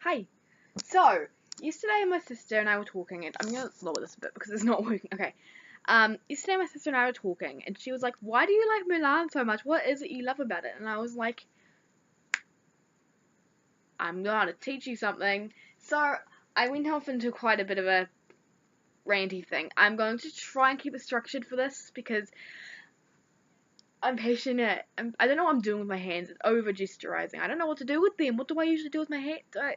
Hi. So, yesterday my sister and I were talking, and I'm gonna lower this a bit because it's not working. Okay. Yesterday my sister and I were talking, and she was like, "Why do you like Mulan so much? What is it you love about it?" And I was like, "I'm gonna teach you something." So, I went off into quite a bit of a ranty thing. I'm going to try and keep it structured for this because I'm passionate. I don't know what I'm doing with my hands. It's over gesturizing. I don't know what to do with them. What do I usually do with my hands? Okay,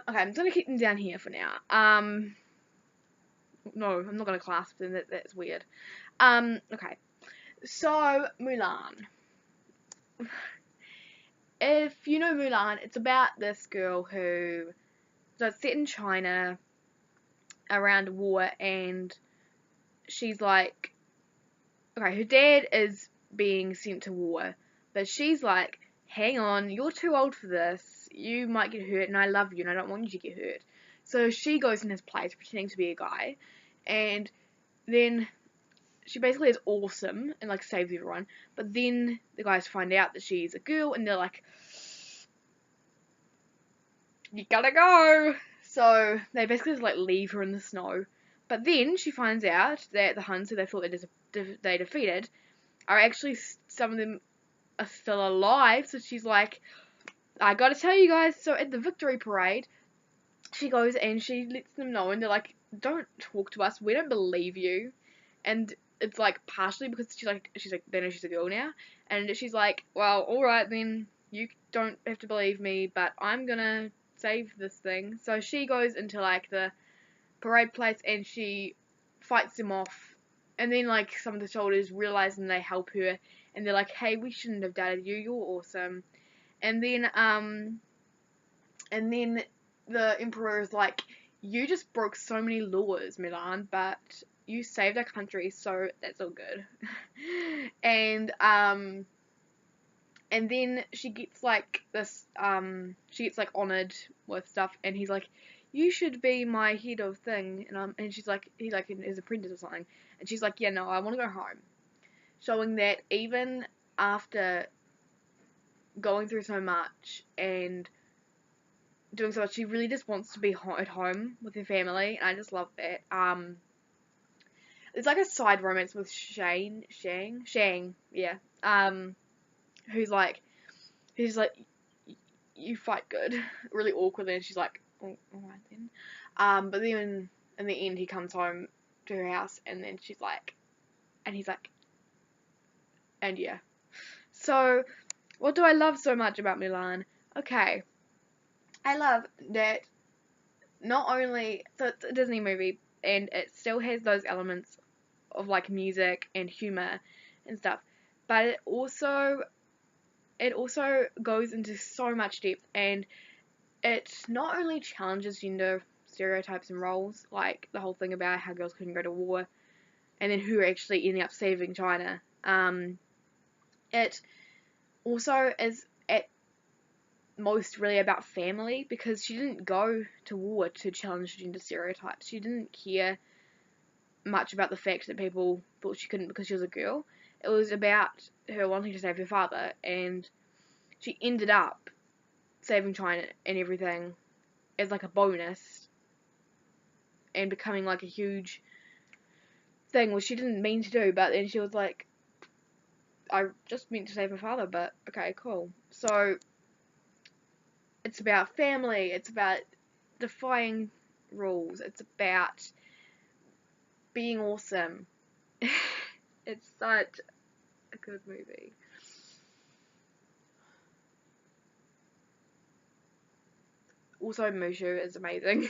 I'm gonna keep them down here for now. No, I'm not gonna clasp them. That's weird. Okay. So Mulan. If you know Mulan, it's about this girl who, so it's set in China around war, and she's like, okay, her dad is being sent to war, but she's like, hang on, you're too old for this. You might get hurt, and I love you, and I don't want you to get hurt. So she goes in his place, pretending to be a guy, and then she basically is awesome and like saves everyone. But then the guys find out that she's a girl, and they're like, "You gotta go." So they basically just like leave her in the snow. But then she finds out that the Huns, who they thought they defeated, are actually, some of them are still alive. So she's like, "I gotta tell you guys." So at the victory parade, she goes and she lets them know, and they're like, "Don't talk to us. We don't believe you." And it's like partially because she's like they know she's a girl now, and she's like, well, all right then, you don't have to believe me, but I'm gonna save this thing. So she goes into like the parade place and she fights them off, and then like some of the soldiers realize and they help her, and they're like, hey, we shouldn't have doubted you, you're awesome. And then the emperor is like, you just broke so many laws, Milan, but you saved our country, so that's all good. and and then she gets like this, she gets like honored with stuff, and he's like, you should be my head of thing, and she's like, he like is apprentice or something, and she's like, yeah, no, I want to go home, showing that even after going through so much and doing so much, she really just wants to be at home with her family, and I just love that. It's like a side romance with Shang, yeah. Who's like, he's like, you fight good, really awkwardly, and she's like, oh, alright then. But then in the end, he comes home to her house, and then she's like, and he's like, and yeah. So, what do I love so much about Mulan? Okay, I love that not only, so it's a Disney movie, and it still has those elements of like music and humor and stuff, but it also goes into so much depth, and it not only challenges gender stereotypes and roles, like the whole thing about how girls couldn't go to war, and then who are actually ending up saving China. It also is at most really about family, because she didn't go to war to challenge gender stereotypes. She didn't care much about the fact that people thought she couldn't because she was a girl. It was about her wanting to save her father, and she ended up saving China and everything as like a bonus, and becoming like a huge thing, which she didn't mean to do, but then she was like, I just meant to save her father, but okay, cool. So it's about family, it's about defying rules, it's about being awesome. It's such a good movie. Also, Mushu is amazing.